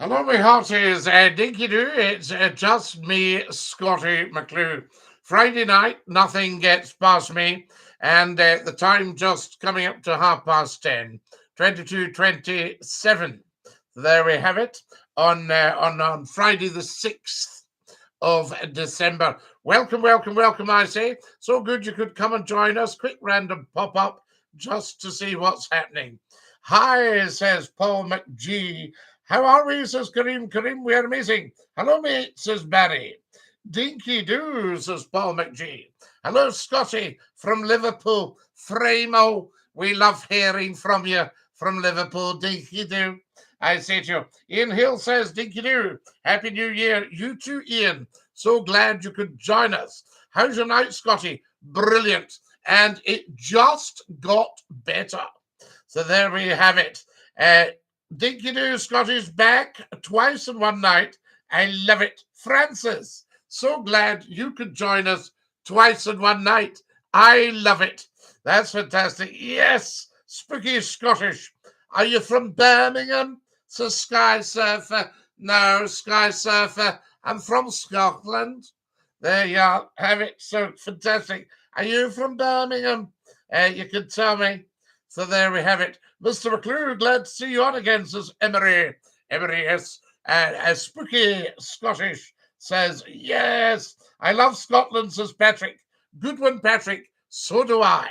Hello, my hearties. Dinky-Doo. It's just me, Scotty McClue. Friday night, nothing gets past me, and the time just coming up to 10:30, 22:27. There we have it on Friday the 6th of December. Welcome, welcome, welcome, I say. So good you could come and join us. Quick random pop-up just to see what's happening. Hi, says Paul McG. How are we, says Kareem. Kareem, we are amazing. Hello, mate, says Barry. Dinky-Doo, says Paul McG. Hello, Scotty from Liverpool. Framo, we love hearing from you from Liverpool. Dinky-Doo. I say to you, Ian Hill says, Dinky-Doo, Happy New Year. You too, Ian. So glad you could join us. How's your night, Scotty? Brilliant. And it just got better. So there we have it. Dinky-Doo, Scotty's back twice in one night. I love it. Francis, so glad you could join us twice in one night. I love it. That's fantastic. Yes, spooky Scottish. Are you from Birmingham? Says Sky Surfer. No, Sky Surfer. I'm from Scotland. There you are. Have it. So fantastic. Are you from Birmingham? You can tell me. So there we have it. Mr. McClue, glad to see you on again, says Emery. Emery, yes. Spooky Scottish says, yes. I love Scotland, says Patrick. Good one, Patrick. So do I.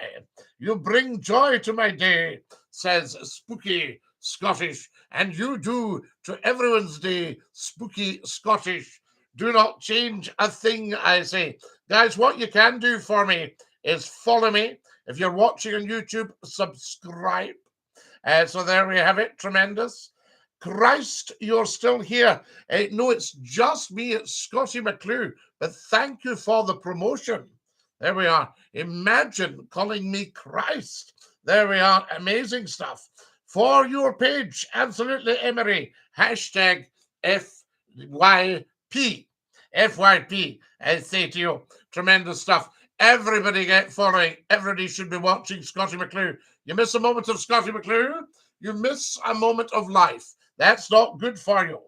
You bring joy to my day, says Spooky Scottish. And you do to everyone's day, Spooky Scottish. Do not change a thing, I say. Guys, what you can do for me is follow me. If you're watching on YouTube, subscribe. So there we have it. Tremendous. Christ, you're still here. No, it's just me. It's Scotty McClue. But thank you for the promotion. There we are. Imagine calling me Christ. There we are. Amazing stuff. For your page, absolutely, Emery. Hashtag FYP. FYP, I say to you. Tremendous stuff. Everybody get following. Everybody should be watching Scotty McClue. You miss a moment of Scotty McClue, you miss a moment of life. That's not good for you.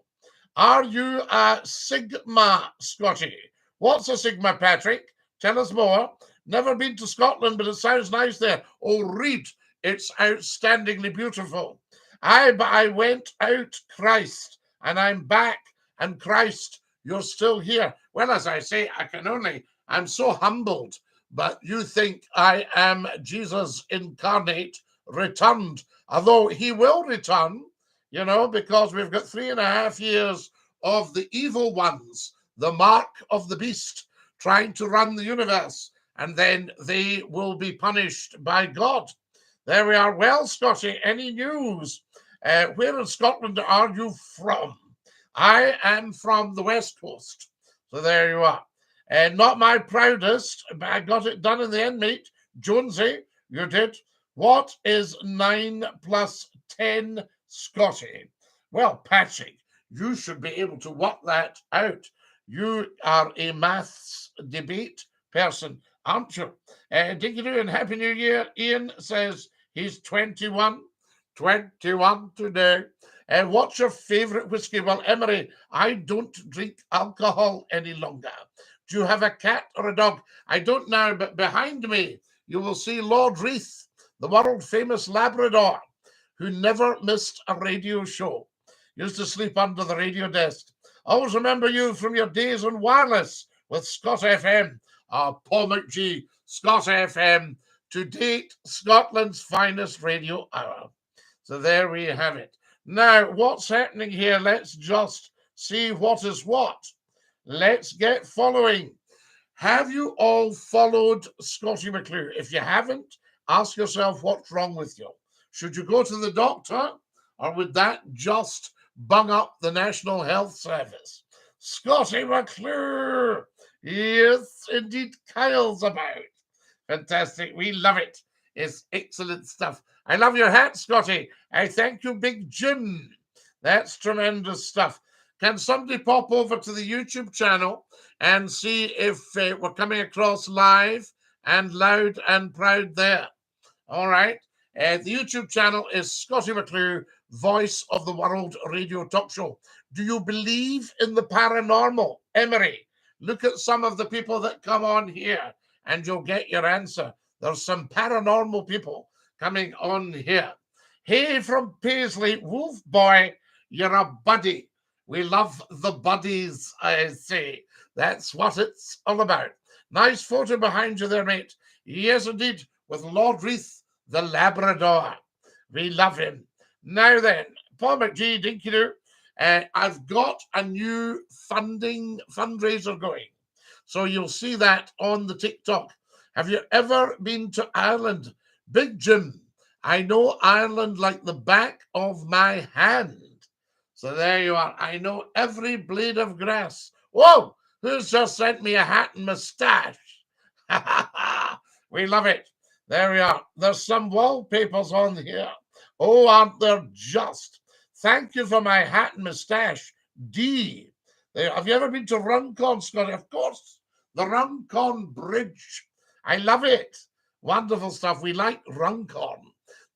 Are you a Sigma, Scotty? What's a Sigma, Patrick? Tell us more. Never been to Scotland, but it sounds nice there. Oh, read. It's outstandingly beautiful. I went out, Christ, and I'm back. And Christ, you're still here. Well, as I say, I'm so humbled, but you think I am Jesus incarnate, returned, although he will return, because we've got 3.5 years of the evil ones, the mark of the beast, trying to run the universe, and then they will be punished by God. There we are. Well, Scotty, any news? Where in Scotland are you from? I am from the West Coast. So there you are. Not my proudest, but I got it done in the end, mate. Jonesy, you did. What is 9 plus 10, Scotty? Well, Patrick, you should be able to work that out. You are a maths debate person, aren't you? Dinky-Doo and Happy New Year. Ian says he's 21. 21 today. What's your favourite whiskey? Well, Emery, I don't drink alcohol any longer. Do you have a cat or a dog? I don't know, but behind me, you will see Lord Reith, the world-famous Labrador, who never missed a radio show. Used to sleep under the radio desk. Always remember you from your days on wireless with Scott FM. Paul McG, Scott FM, to date, Scotland's finest radio hour. So there we have it. Now, what's happening here? Let's just see what is what. Let's get following. Have you all followed Scotty McClue? If you haven't, ask yourself what's wrong with you. Should you go to the doctor, or would that just bung up the National Health Service? Scotty McClue. Yes, indeed, Kyle's about. Fantastic. We love it. It's excellent stuff. I love your hat, Scotty. I thank you, Big Jim. That's tremendous stuff. Can somebody pop over to the YouTube channel and see if we're coming across live and loud and proud there? All right. The YouTube channel is Scotty McClue voice of the world radio talk show. Do you believe in the paranormal? Emery, look at some of the people that come on here and you'll get your answer. There's some paranormal people coming on here. Hey, from Paisley, Wolf Boy, you're a buddy. We love the buddies, I say. That's what it's all about. Nice photo behind you there, mate. Yes, indeed, with Lord Reith, the Labrador. We love him. Now then, Paul McGee, DINKY-DOO, I've got a new fundraiser going. So you'll see that on the TikTok. Have you ever been to Ireland? Big Jim, I know Ireland like the back of my hand. So there you are. I know every blade of grass. Whoa, who's just sent me a hat and moustache? We love it. There we are. There's some wallpapers on here. Oh, aren't there just? Thank you for my hat and moustache. D. There. Have you ever been to Runcorn, Scotty? Of course. The Runcorn Bridge. I love it. Wonderful stuff. We like Runcorn.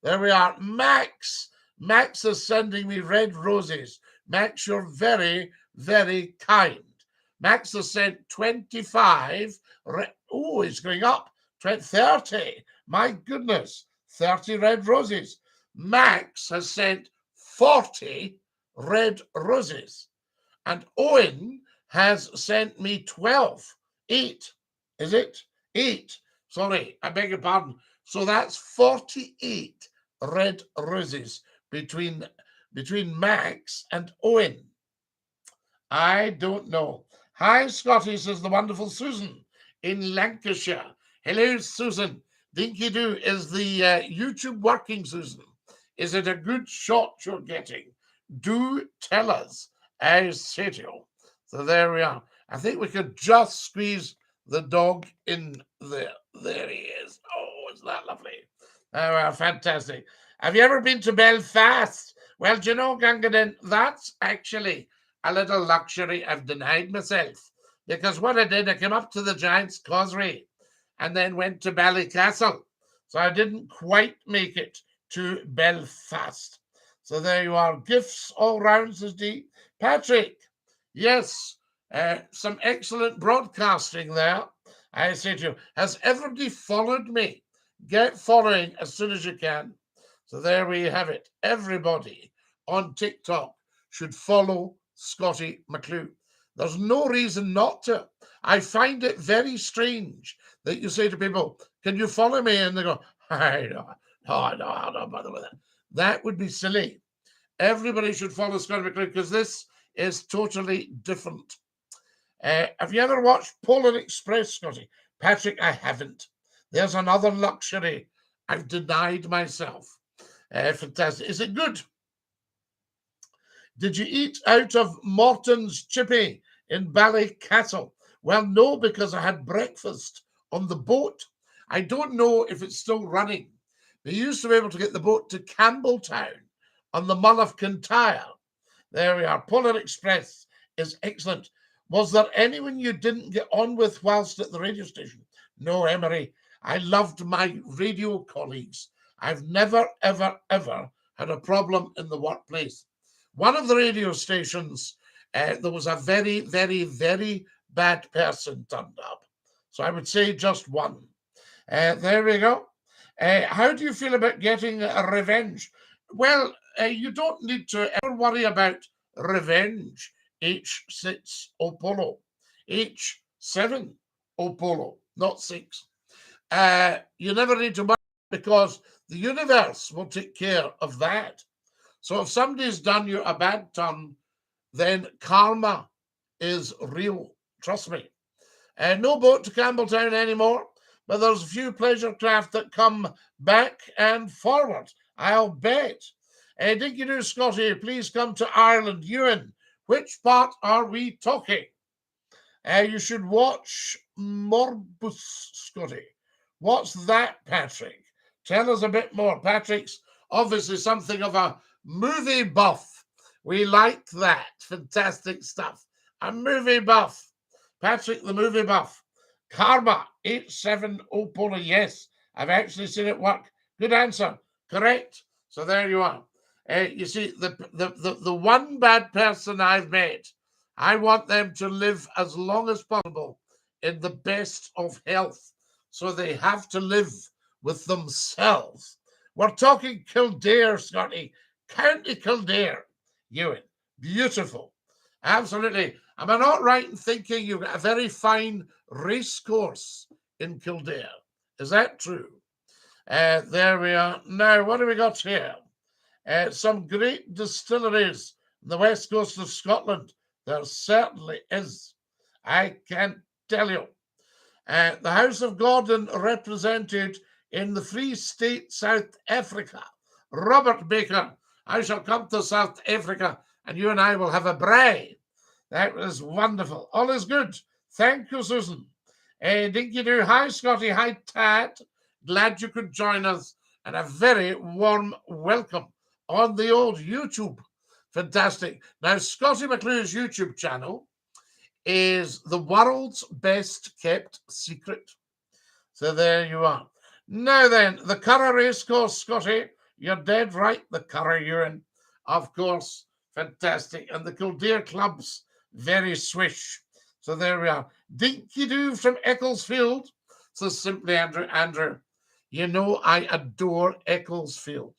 There we are. Max. Max is sending me red roses. Max, you're very, very kind. Max has sent 25. Oh, it's going up. 30. My goodness. 30 red roses. Max has sent 40 red roses. And Owen has sent me 12. 8. Is it? 8. Sorry, I beg your pardon. So that's 48 red roses between Max and Owen. I don't know. Hi, Scotty, says the wonderful Susan in Lancashire. Hello, Susan. DINKY-DOO is the YouTube working, Susan. Is it a good shot you're getting? Do tell us, I say to you. So there we are. I think we could just squeeze the dog in there. There he is. Oh, isn't that lovely? Oh, fantastic. Have you ever been to Belfast? Well, do you know, Gangadin, that's actually a little luxury I've denied myself. Because what I did, I came up to the Giant's Causeway and then went to Ballycastle. So I didn't quite make it to Belfast. So there you are. Gifts all round, says D. Patrick, yes, some excellent broadcasting there. I say to you, has everybody followed me? Get following as soon as you can. So there we have it. Everybody on TikTok should follow Scottie McClue. There's no reason not to. I find it very strange that you say to people, can you follow me? And they go, I don't bother with that. That would be silly. Everybody should follow Scottie McClue because this is totally different. Have you ever watched Polar Express, Scotty? Patrick, I haven't. There's another luxury I've denied myself. Fantastic. Is it good? Did you eat out of Morton's Chippy in Ballycastle? Well, no, because I had breakfast on the boat. I don't know if it's still running. They used to be able to get the boat to Campbelltown on the Mull of Kintyre. There we are. Polar Express is excellent. Was there anyone you didn't get on with whilst at the radio station? No, Emery. I loved my radio colleagues. I've never, ever, ever had a problem in the workplace. One of the radio stations, there was a very, very, very bad person turned up. So I would say just one. There we go. How do you feel about getting a revenge? Well, you don't need to ever worry about revenge. H6 Opolo. H7 Opolo, not 6. You never need to worry because the universe will take care of that. So if somebody's done you a bad turn, then karma is real. Trust me. No boat to Campbelltown anymore, but there's a few pleasure craft that come back and forward. I'll bet. DINKY-DOO, Scotty, please come to Ireland. Ewan, which part are we talking? You should watch Morbus, Scotty. What's that, Patrick? Tell us a bit more. Patrick's obviously something of a movie buff. We liked that. Fantastic stuff. A movie buff. Patrick, the movie buff. Karma, 870 Polar. Yes, I've actually seen it work. Good answer. Correct. So there you are. You see, the one bad person I've met, I want them to live as long as possible in the best of health. So they have to live with themselves. We're talking Kildare, Scotty. County Kildare, Ewan. Beautiful. Absolutely. Am I not right in thinking you've got a very fine race course in Kildare? Is that true? There we are. Now, what have we got here? Some great distilleries on the west coast of Scotland. There certainly is. I can tell you. The House of Gordon represented in the Free State South Africa. Robert Baker, I shall come to South Africa and you and I will have a braai. That was wonderful. All is good. Thank you, Susan. Dinky-Doo. Hi, Scotty. Hi, Tad. Glad you could join us. And a very warm welcome on the old YouTube. Fantastic. Now, Scotty McClue's YouTube channel is the world's best kept secret. So there you are. Now then, the Curragh Racecourse, Scotty. You're dead right. The Curragh Ewan, of course. Fantastic. And the Kildare Club's very swish. So there we are. Dinky-Doo from Ecclesfield. So simply, Andrew, you know I adore Ecclesfield.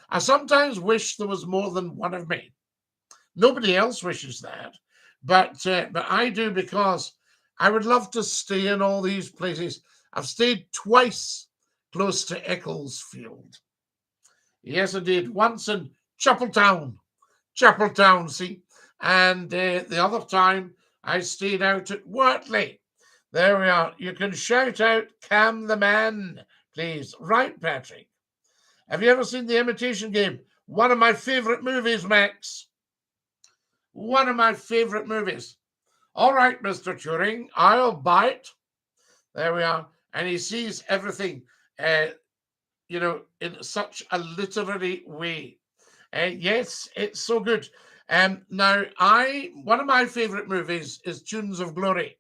I sometimes wish there was more than one of me. Nobody else wishes that. But I do, because I would love to stay in all these places. I've stayed twice close to Ecclesfield. Yes, I did. Once in Chapeltown, see. And the other time I stayed out at Wortley. There we are. You can shout out Cam the Man, please. Right, Patrick. Have you ever seen The Imitation Game? One of my favourite movies, Max. One of my favourite movies. All right, Mr. Turing, I'll buy it. There we are. And he sees everything, in such a literary way. Yes, it's so good. Now, one of my favourite movies is Tunes of Glory.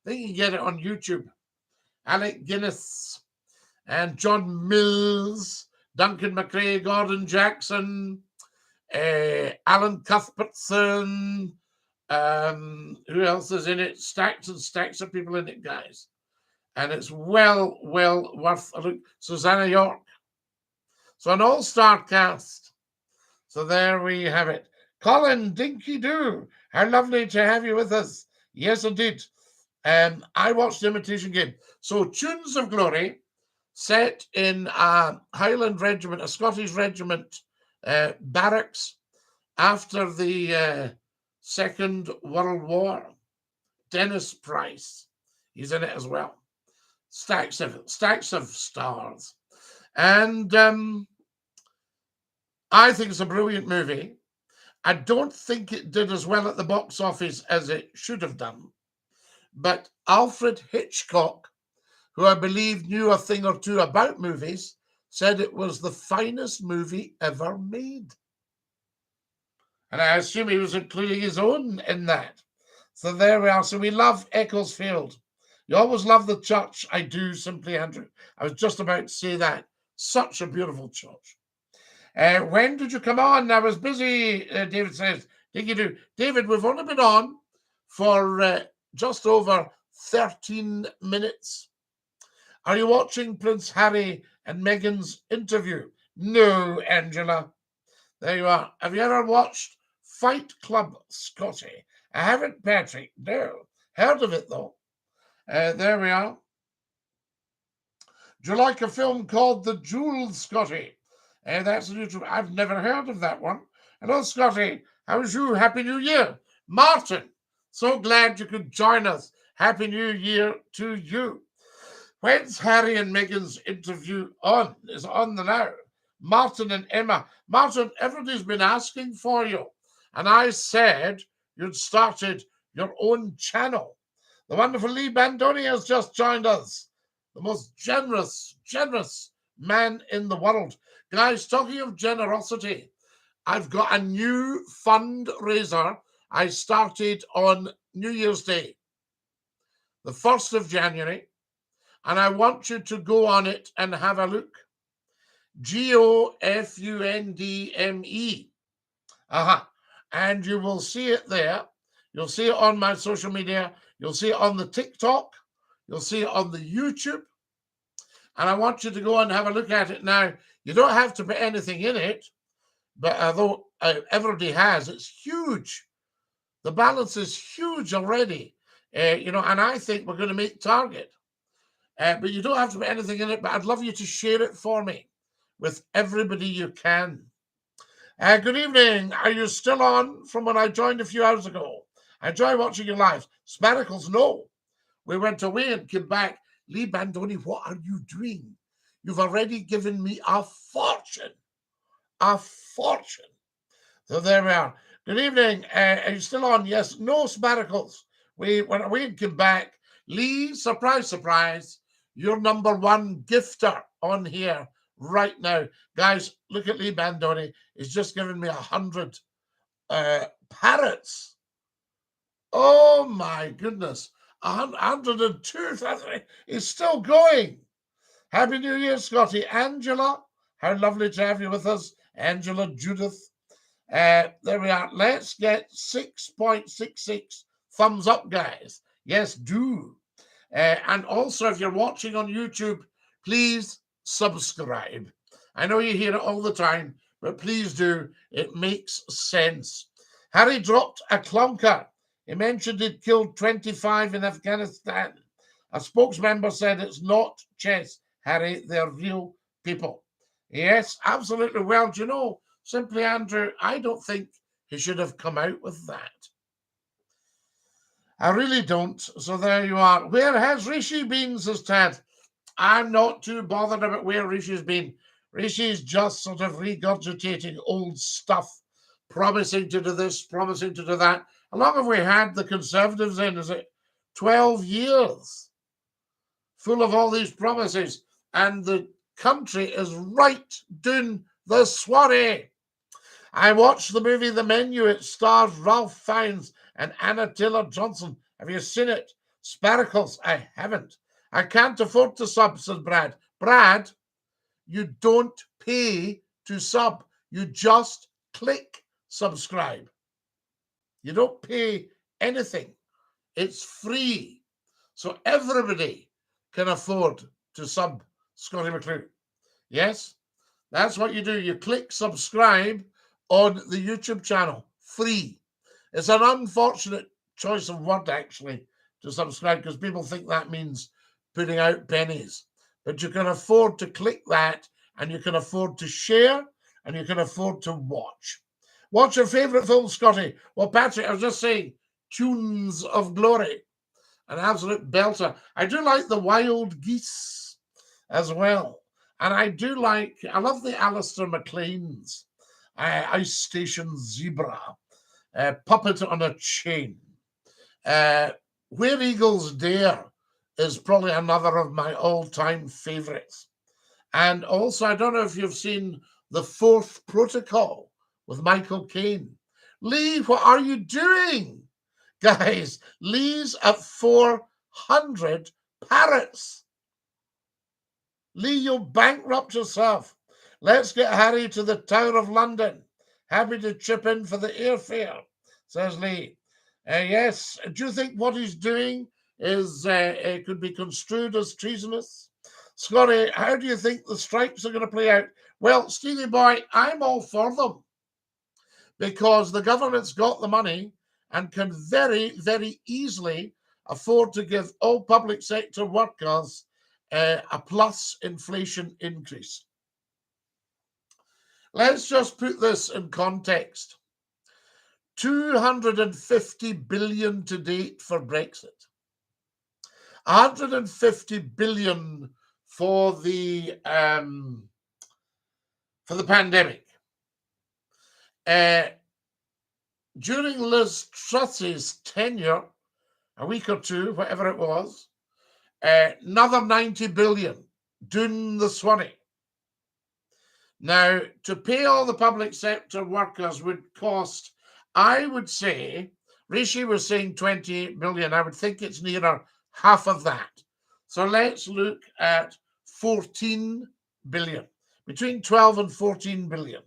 I think you can get it on YouTube. Alec Guinness and John Mills, Duncan McRae, Gordon Jackson, Alan Cuthbertson. Who else is in it? Stacks and stacks of people in it, guys. And it's well worth a look. Susanna York. So an all-star cast. So there we have it. Colin, Dinky-Doo, how lovely to have you with us. Yes, indeed. I watched The Imitation Game. So Tunes of Glory, set in a Highland regiment, a Scottish regiment barracks after the Second World War. Dennis Price, he's in it as well. Stacks of stars. And I think it's a brilliant movie. I don't think it did as well at the box office as it should have done. But Alfred Hitchcock, who I believe knew a thing or two about movies, said it was the finest movie ever made. And I assume he was including his own in that. So there we are. So we love Ecclesfield. You always love the church. I do, simply, Andrew. I was just about to say that. Such a beautiful church. When did you come on? I was busy, David says. Dinky-Doo. David, we've only been on for just over 13 minutes. Are you watching Prince Harry and Meghan's interview? No, Angela. There you are. Have you ever watched Fight Club, Scotty? I haven't, Patrick. No. Heard of it, though. There we are. Do you like a film called The Jewel, Scotty? That's a YouTube. I've never heard of that one. Hello, Scotty. How's you? Happy New Year. Martin, so glad you could join us. Happy New Year to you. When's Harry and Meghan's interview on? Is on the now. Martin and Emma. Martin, everybody's been asking for you. And I said you'd started your own channel. The wonderful Lee Bandoni has just joined us. The most generous man in the world. Guys, talking of generosity, I've got a new fundraiser I started on New Year's Day, the 1st of January, and I want you to go on it and have a look. GOFUNDME. And you will see it there. You'll see it on my social media. You'll see it on the TikTok. You'll see it on the YouTube. And I want you to go and have a look at it now. You don't have to put anything in it, but although everybody has, it's huge. The balance is huge already, and I think we're going to make target. But you don't have to put anything in it, but I'd love you to share it for me with everybody you can. Good evening. Are you still on from when I joined a few hours ago? I enjoy watching you live. Sparkles, no. We went away and came back. Lee Bandoni, what are you doing? You've already given me a fortune. A fortune. So there we are. Good evening. Are you still on? Yes. No, Sparkles. We went away and came back. Lee, surprise, surprise. You're #1 gifter on here right now. Guys, look at Lee Bandoni. He's just given me 100 parrots. Oh, my goodness. 102. It's still going. Happy New Year, Scotty. Angela, how lovely to have you with us. Angela, Judith. There we are. Let's get 6.66 thumbs up, guys. Yes, do. And also, if you're watching on YouTube, please subscribe. I know you hear it all the time, but please do. It makes sense. Harry dropped a clunker. He mentioned he'd killed 25 in Afghanistan. A spokesmember said it's not chess, Harry. They're real people. Yes, absolutely. Well, do you know, simply, Andrew, I don't think he should have come out with that. I really don't. So there you are. Where has Rishi been, says Tad? I'm not too bothered about where Rishi's been. Rishi's just sort of regurgitating old stuff, promising to do this, promising to do that. How long have we had the Conservatives in? Is it 12 years? Full of all these promises. And the country is right down the swarry. I watched the movie The Menu. It stars Ralph Fiennes and Anna Taylor-Johnson. Have you seen it? Sparkles, I haven't. I can't afford to sub, says Brad. Brad, you don't pay to sub. You just click subscribe. You don't pay anything. It's free. So everybody can afford to sub Scottie McClue. Yes, that's what you do. You click subscribe on the YouTube channel. Free. It's an unfortunate choice of word, actually, to subscribe, because people think that means putting out pennies. But you can afford to click that, and you can afford to share, and you can afford to watch. What's your favourite film, Scotty? Well, Patrick, I was just saying, Tunes of Glory. An absolute belter. I do like The Wild Geese as well. And I love the Alistair MacLeans. Ice Station Zebra. Puppet on a Chain. Where Eagles Dare is probably another of my all-time favourites. And also, I don't know if you've seen The Fourth Protocol with Michael Caine. Lee, what are you doing? Guys, Lee's at 400 parrots. Lee, you'll bankrupt yourself. Let's get Harry to the Tower of London. Happy to chip in for the airfare, says Lee. Yes, do you think what he's doing is could be construed as treasonous? Scotty, how do you think the strikes are going to play out? Well, Stevie boy, I'm all for them, because the government's got the money and can very, very easily afford to give all public sector workers a plus inflation increase. Let's just put this in context. 250 billion to date for Brexit. 150 billion for the pandemic. During Liz Truss's tenure, a week or two, whatever it was, another 90 billion down the swanny. Now, to pay all the public sector workers would cost, I would say, Rishi was saying 28 billion. I would think it's nearer half of that. So let's look at 14 billion. between 12 and 14 billion.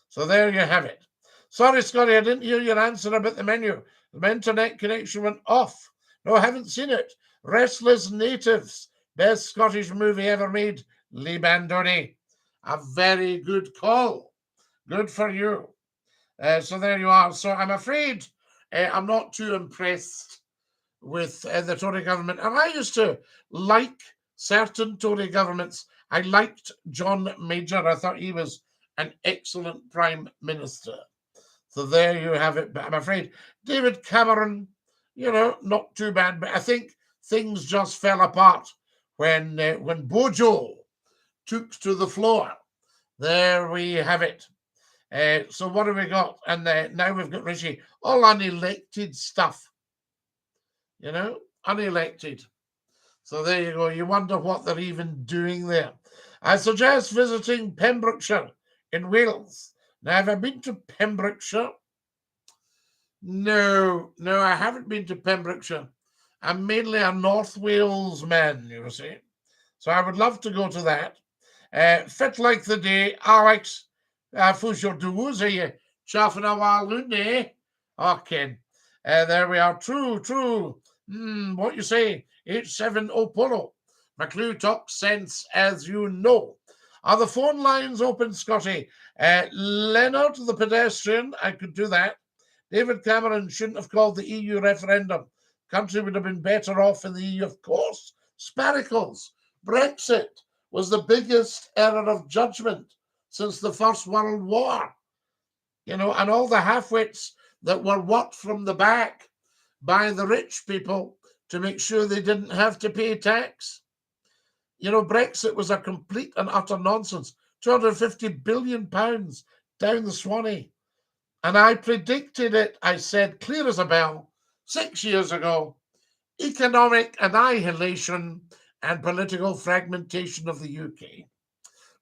So there you have it. Sorry, Scotty, I didn't hear your answer about the menu. The internet connection went off. No, I haven't seen it. Restless Natives, best Scottish movie ever made. Lee Bandoni. A very good call. Good for you. So there you are. So I'm afraid I'm not too impressed with the Tory government. And I used to like certain Tory governments. I liked John Major. I thought he was an excellent Prime Minister. So there you have it. But I'm afraid David Cameron, not too bad. But I think things just fell apart when Bojo took to the floor. There we have it. So what have we got? And now we've got Rishi. All unelected stuff. Unelected. So there you go. You wonder what they're even doing there. I suggest visiting Pembrokeshire in Wales. Now, have I been to Pembrokeshire? No, I haven't been to Pembrokeshire. I'm mainly a North Wales man, you see. So I would love to go to that. Fit like the day, Alex. Fw's your doos, are you chaffing a walloon, eh? Okay. There we are. True. What you say? H7 Opolo. McCLUE talks sense, as you know. Are the phone lines open, Scotty? Leonard, the pedestrian, I could do that. David Cameron shouldn't have called the EU referendum. Country would have been better off in the EU, of course. Sparkles. Brexit was the biggest error of judgment since the First World War. And all the half-wits that were worked from the back by the rich people to make sure they didn't have to pay tax. Brexit was a complete and utter nonsense. £250 billion down the Swanee. And I predicted it, I said, clear as a bell, 6 years ago. Economic annihilation and political fragmentation of the UK.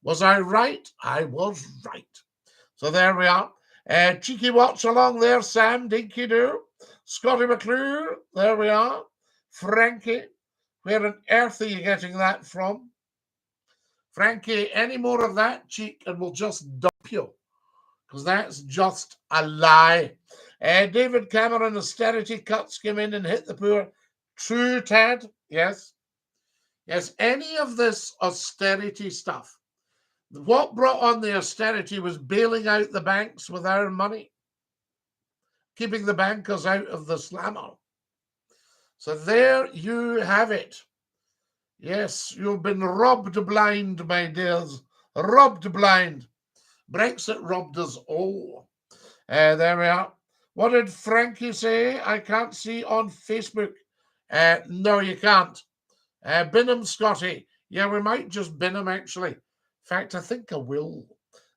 Was I right? I was right. So there we are. Cheeky watch along there, Sam, DINKY-DOO. Scotty McClue, there we are. Frankie, where on earth are you getting that from? Frankie, any more of that cheek and we'll just dump you, because that's just a lie. David Cameron austerity cuts came in and hit the poor. True, Ted. Yes, any of this austerity stuff. What brought on the austerity was bailing out the banks with our money, keeping the bankers out of the slammer. So there you have it. Yes, you've been robbed blind, my dears. Robbed blind. Brexit robbed us all. There we are. What did Frankie say? I can't see on Facebook. No, you can't. Bin him, Scotty. Yeah, we might just bin him, actually. In fact, I think I will.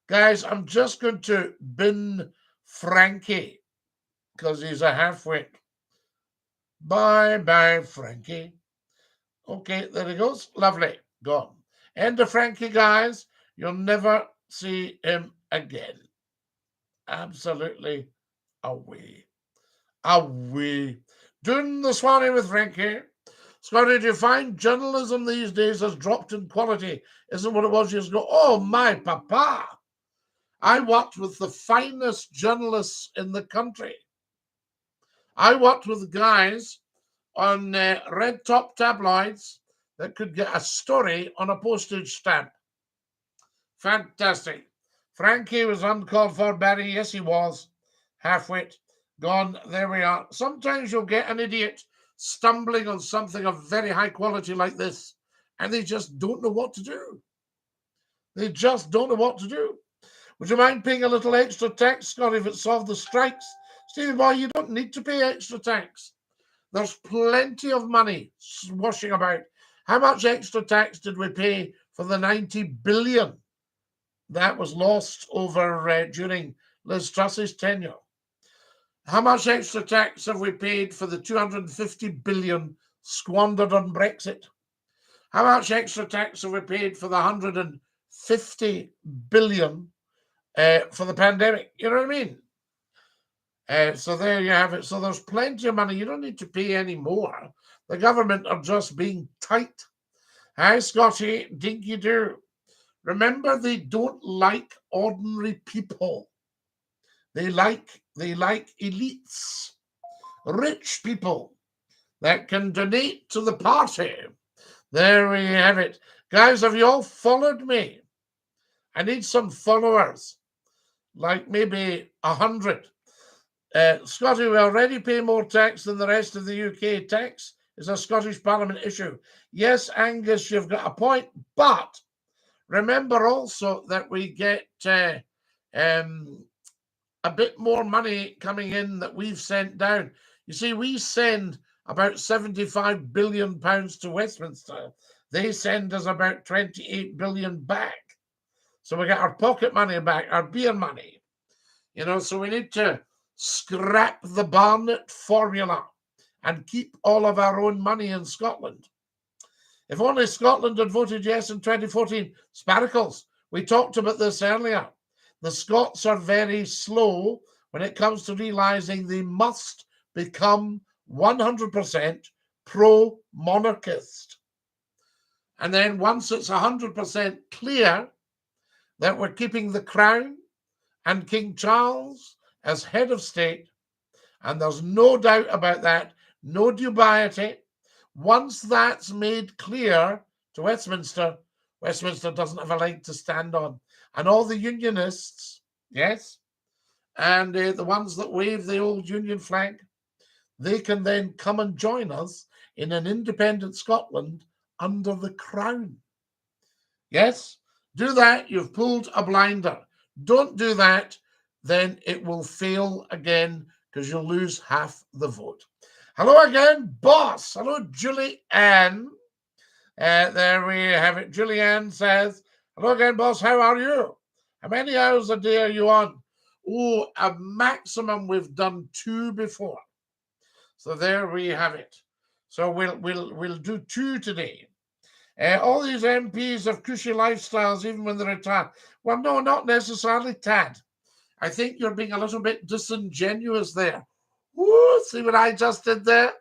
Guys, I'm just going to bin Frankie because he's a half-wit. Bye, Frankie. Okay, there he goes. Lovely. Gone. End of Frankie, guys. You'll never see him again. Absolutely away. Doing the Swanee with Frankie. Scotty, do you find journalism these days has dropped in quality? Isn't what it was years ago? Oh, my papa. I worked with the finest journalists in the country. I worked with guys on red top tabloids that could get a story on a postage stamp. Fantastic. Frankie was uncalled for, Barry. Yes, he was. Half-wit. Gone. There we are. Sometimes you'll get an idiot stumbling on something of very high quality like this, and they just don't know what to do. They just don't know what to do. Would you mind paying a little extra tax, Scott, if it solved the strikes? Stevie boy, you don't need to pay extra tax. There's plenty of money washing about. How much extra tax did we pay for the 90 billion that was lost over during Liz Truss's tenure? How much extra tax have we paid for the 250 billion squandered on Brexit? How much extra tax have we paid for the 150 billion for the pandemic? You know what I mean? So there you have it. So there's plenty of money. You don't need to pay any more. The government are just being tight. Hi, Scotty. DINKY-DOO. Remember, they don't like ordinary people. They like elites, rich people that can donate to the party. There we have it. Guys, have you all followed me? I need some followers, like maybe 100. Scotty, we already pay more tax than the rest of the UK. Tax is a Scottish Parliament issue. Yes, Angus, you've got a point, but remember also that we get a bit more money coming in that we've sent down. You see, we send about £75 billion to Westminster. They send us about 28 billion back. So we get our pocket money back, our beer money. You know, so we need to scrap the Barnett formula and keep all of our own money in Scotland. If only Scotland had voted yes in 2014. Sparkles, we talked about this earlier. The Scots are very slow when it comes to realising they must become 100% pro-monarchist. And then once it's 100% clear that we're keeping the crown and King Charles as head of state, and there's no doubt about that, no dubiety, once that's made clear to Westminster, Westminster doesn't have a leg to stand on. And all the unionists, yes, and the ones that wave the old union flag, they can then come and join us in an independent Scotland under the crown. Yes, do that, you've pulled a blinder. Don't do that, then it will fail again because you'll lose half the vote. Hello again, boss. Hello, Julie Ann. There we have it. Julie Ann says, hello again, boss. How are you? How many hours a day are you on? Oh, a maximum we've done 2 before. So there we have it. So we'll do 2 today. All these MPs have cushy lifestyles even when they're retired. Well, no, not necessarily, Tad. I think you're being a little bit disingenuous there. Woo, see what I just did there?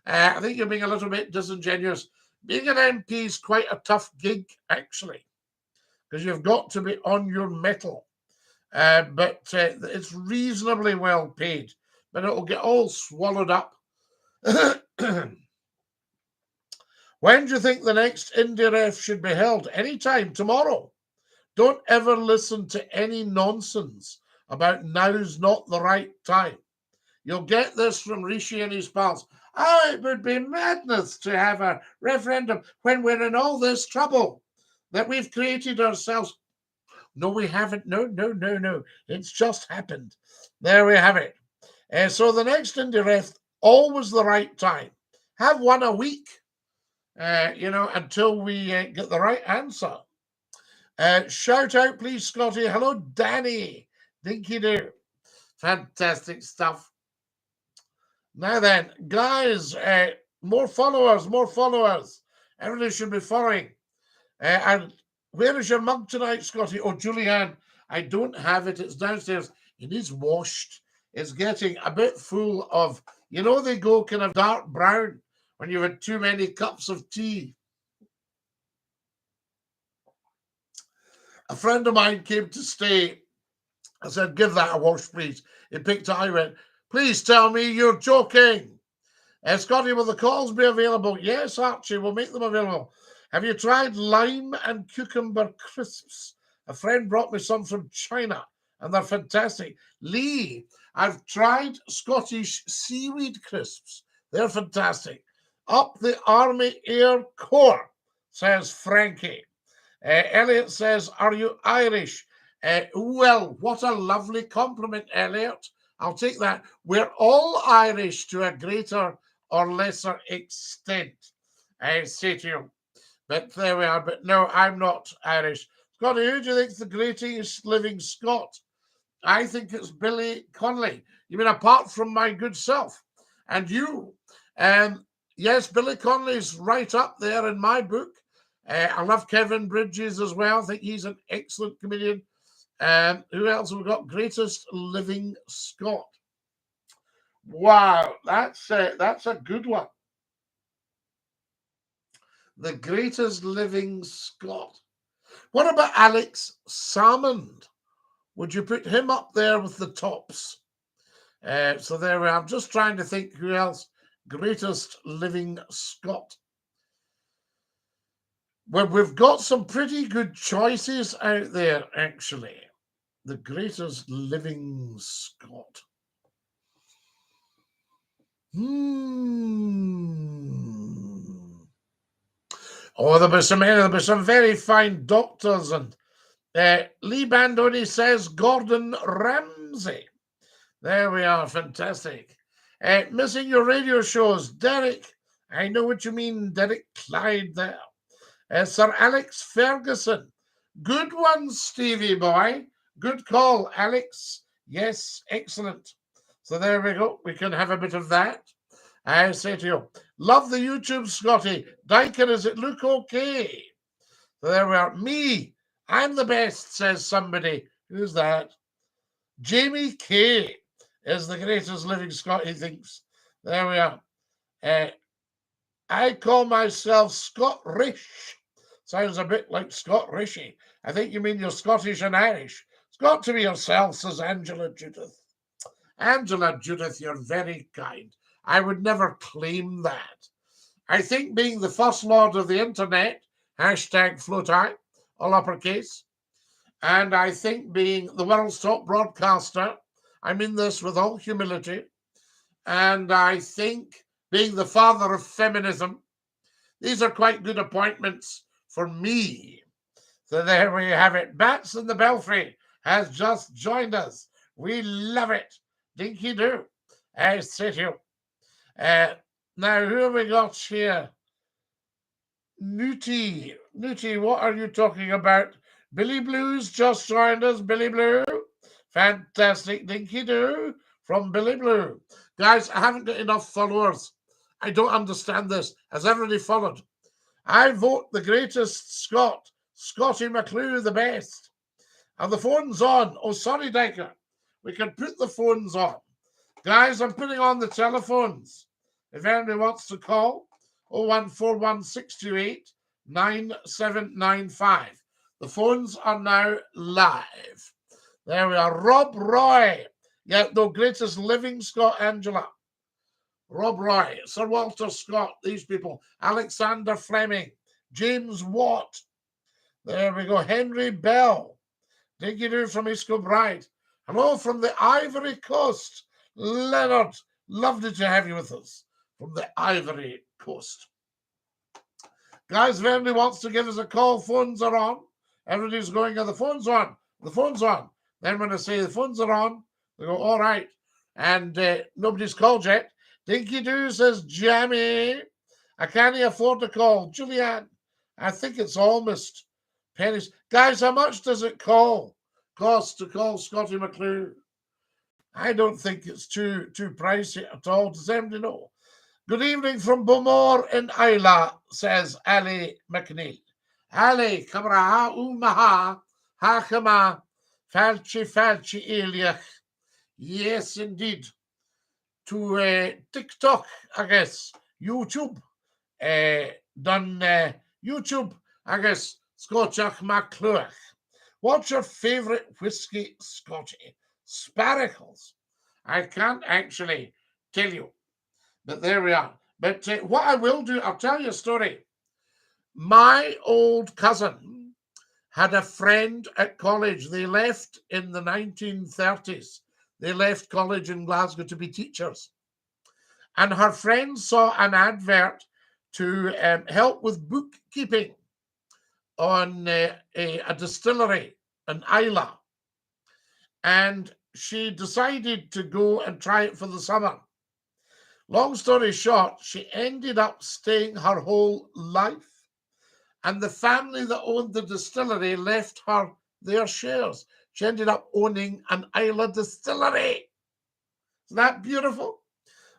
I think you're being a little bit disingenuous. Being an MP is quite a tough gig, actually, because you've got to be on your mettle. But it's reasonably well paid, but it'll get all swallowed up. When do you think the next IndyRef should be held? Anytime, tomorrow. Don't ever listen to any nonsense about now's not the right time. You'll get this from Rishi and his pals. Oh, it would be madness to have a referendum when we're in all this trouble that we've created ourselves. No, we haven't. No. It's just happened. There we have it. So the next IndyRef, always the right time. Have one a week, until we get the right answer. Shout out, please, Scotty. Hello, Danny. DINKY-DOO. Fantastic stuff. Now then, guys, more followers. Everybody should be following. And where is your mug tonight, Scotty? Oh, Julianne, I don't have it. It's downstairs. It is washed. It's getting a bit full of, they go kind of dark brown when you've had too many cups of tea. A friend of mine came to stay. I said, give that a wash, please. He picked it. I went, please tell me you're joking. Scotty, will the calls be available? Yes, Archie, we'll make them available. Have you tried lime and cucumber crisps? A friend brought me some from China, and they're fantastic. Lee, I've tried Scottish seaweed crisps. They're fantastic. Up the Army Air Corps, says Frankie. Elliot says, are you Irish? Well, what a lovely compliment, Elliot. I'll take that. We're all Irish to a greater or lesser extent, I say to you. But there we are. But no, I'm not Irish. Scotty, who do you think's the greatest living Scot? I think it's Billy Connolly. You mean apart from my good self? And you? Yes, Billy Connolly's right up there in my book. I love Kevin Bridges as well. I think he's an excellent comedian. Who else have we got? Greatest living Scot. Wow, that's a good one. The greatest living Scot. What about Alex Salmond? Would you put him up there with the tops? So there we are. I'm just trying to think who else. Greatest living Scot. Well, we've got some pretty good choices out there, actually. The greatest living Scot. Oh, there'll be some very fine doctors. And Lee Bandoni says Gordon Ramsay. There we are. Fantastic. Missing your radio shows. Derek. I know what you mean, Derek Clyde there. Sir Alex Ferguson. Good one, Stevie boy. Good call, Alex. Yes, excellent. So there we go. We can have a bit of that. I say to you, love the YouTube, Scotty. Diker, does it look okay? So there we are. Me, I'm the best, says somebody. Who's that? Jamie K is the greatest living Scot, he thinks. There we are. I call myself Scottish. Sounds a bit like Scott Rishi. I think you mean you're Scottish and Irish. It's got to be yourself, says Angela Judith. Angela Judith, you're very kind. I would never claim that. I think being the first lord of the internet, hashtag FloatI, all uppercase, and I think being the world's top broadcaster, I mean this with all humility, and I think being the father of feminism, these are quite good appointments for me. So there we have it. Bats in the Belfry has just joined us. We love it. Dinky-Doo. I say to you. Now, who have we got here? Newty. Newty, what are you talking about? Billy Blue's just joined us. Billy Blue. Fantastic. Dinky-Doo from Billy Blue. Guys, I haven't got enough followers. I don't understand this. Has everybody followed? I vote the greatest Scot, Scottie McClue, the best. Are the phones on? Oh, sorry, Diker. We can put the phones on. Guys, I'm putting on the telephones. If anybody wants to call, 01416289795. The phones are now live. There we are. Rob Roy. Yeah, the greatest living Scot, Angela. Rob Roy, Sir Walter Scott, these people. Alexander Fleming, James Watt. There we go. Henry Bell. Dinky-Doo from East Kilbride. Hello from the Ivory Coast. Leonard, lovely to have you with us from the Ivory Coast. Guys, if anybody wants to give us a call, phones are on. Everybody's going, the phone's on. The phone's on. Then when I say the phones are on, they go, all right. And nobody's called yet. Dinky-Doo says, Jammy, I can't afford to call. Julianne, I think it's almost pennies. Guys, how much does it cost to call Scottie McClue? I don't think it's too pricey at all. Does anybody know? Good evening from Beaumore in Isla, says Ali McNeil. Ali, kamra umaha, hakama, falchi eliach. Yes, indeed. To TikTok, I guess, YouTube, done YouTube, I guess, Scottiach McClue. What's your favourite whiskey, Scotty? Sparkles. I can't actually tell you, but there we are. But what I will do, I'll tell you a story. My old cousin had a friend at college. They left in the 1930s. They left college in Glasgow to be teachers. And her friend saw an advert to help with bookkeeping on a distillery in Islay. And she decided to go and try it for the summer. Long story short, she ended up staying her whole life. And the family that owned the distillery left her their shares. She ended up owning an Islay distillery. Isn't that beautiful?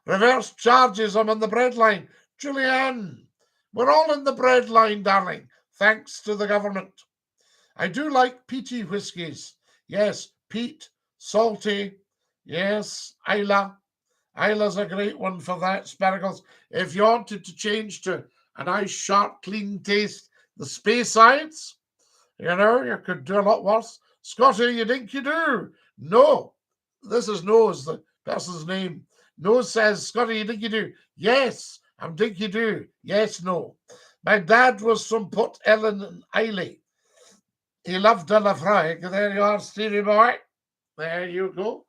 Reverse charges, I'm on the breadline. Julianne, we're all in the breadline, darling, thanks to the government. I do like peaty whiskies. Yes, peat, salty. Yes, Islay. Islay's a great one for that, Sparkles. If you wanted to change to a nice, sharp, clean taste, the Speyside, You know, you could do a lot worse. Scotty, you dinky-doo. No. This is Nose, the person's name. Nose says, Scotty, you dinky-doo. Yes, I'm dinky-doo. Yes, no. My dad was from Port Ellen and Islay. He loved a Lafroig. There you are, Stevie boy. There you go.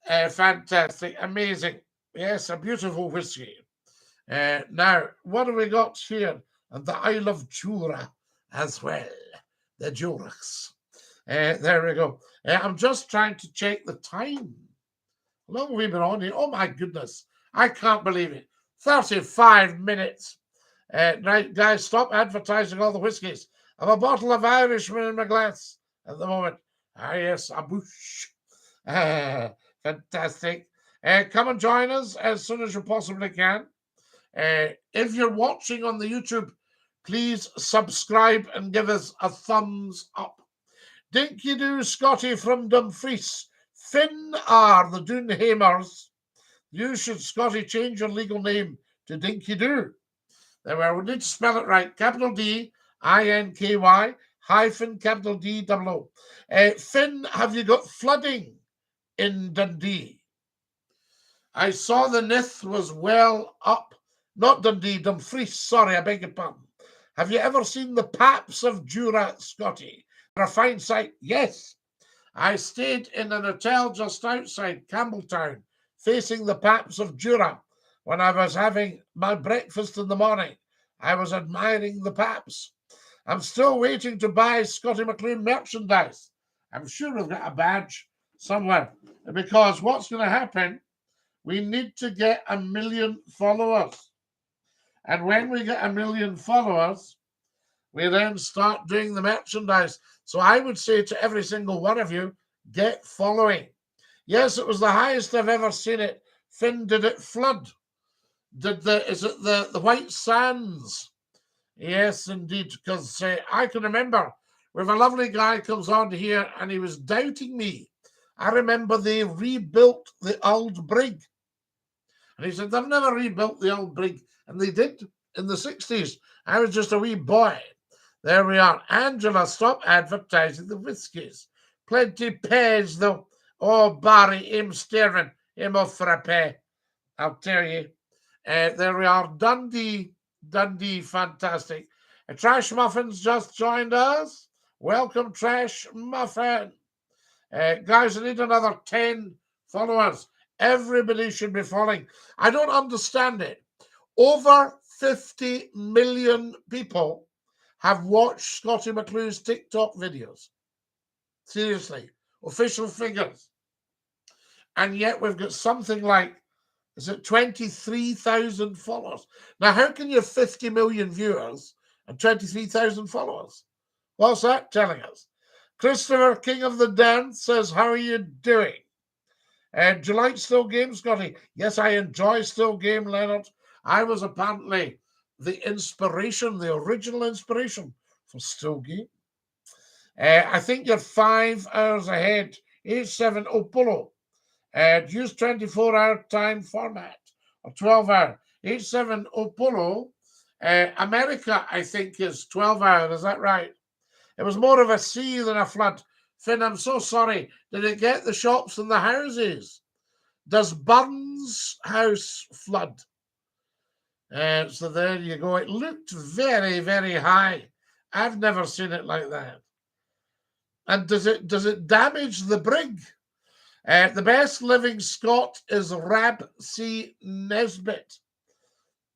Fantastic. Amazing. Yes, a beautiful whiskey. Now, what have we got here? And the Isle of Jura as well. The Juraks. There we go. I'm just trying to check the time. How long have we been on here? Oh, my goodness. I can't believe it. 35 minutes. Right, guys, stop advertising all the whiskies. I have a bottle of Irishman in my glass at the moment. Ah, yes, a bush. Fantastic. Come and join us as soon as you possibly can. If you're watching on the YouTube, please subscribe and give us a thumbs up. Dinky-Doo Scotty from Dumfries. Finn are the Doonhamers. You should, Scotty, change your legal name to Dinky-Doo. There we need to spell it right. Capital D-I-N-K-Y hyphen capital D-double-O. Finn, have you got flooding in Dundee? I saw the Nith was well up. Not Dundee, Dumfries. Sorry, I beg your pardon. Have you ever seen the Paps of Jura, Scotty? They're a fine sight. Yes. I stayed in an hotel just outside Campbelltown, facing the Paps of Jura. When I was having my breakfast in the morning, I was admiring the Paps. I'm still waiting to buy Scotty McCLUE merchandise. I'm sure we've got a badge somewhere. Because what's going to happen, we need to get 1 million followers. And when we get 1 million followers, we then start doing the merchandise. So I would say to every single one of you, get following. Yes, it was the highest I've ever seen it. Finn, did it flood? Is it the White Sands? Yes, indeed, because I can remember with a lovely guy comes on here and he was doubting me. I remember they rebuilt the old brig. And he said, they've never rebuilt the old brig. And they did in the 60s. I was just a wee boy. There we are. Angela, stop advertising the whiskies. Plenty pays, though. Oh, Barry, him staring. Him off for a pay. I'll tell you. There we are. Dundee, fantastic. Trash Muffin's just joined us. Welcome, Trash Muffin. Guys, I need another 10 followers. Everybody should be following. I don't understand it. Over 50 million people have watched Scotty McClue's TikTok videos. Seriously. Official figures. And yet we've got something like, is it 23,000 followers? Now, how can you have 50 million viewers and 23,000 followers? What's that telling us? Christopher, King of the Dance, says, how are you doing? Do you like Still Game, Scotty? Yes, I enjoy Still Game, Leonard. I was apparently the inspiration, the original inspiration for Still Game. I think you're 5 hours ahead. 87 Opolo. Use 24-hour time format or 12-hour. 87 Opolo. America, I think, is 12-hour. Is that right? It was more of a sea than a flood. Finn, I'm so sorry. Did it get the shops and the houses? Does Burns' house flood? So there you go. It looked very, very high. I've never seen it like that. And does it damage the brig? The best living Scot is Rab C. Nesbitt.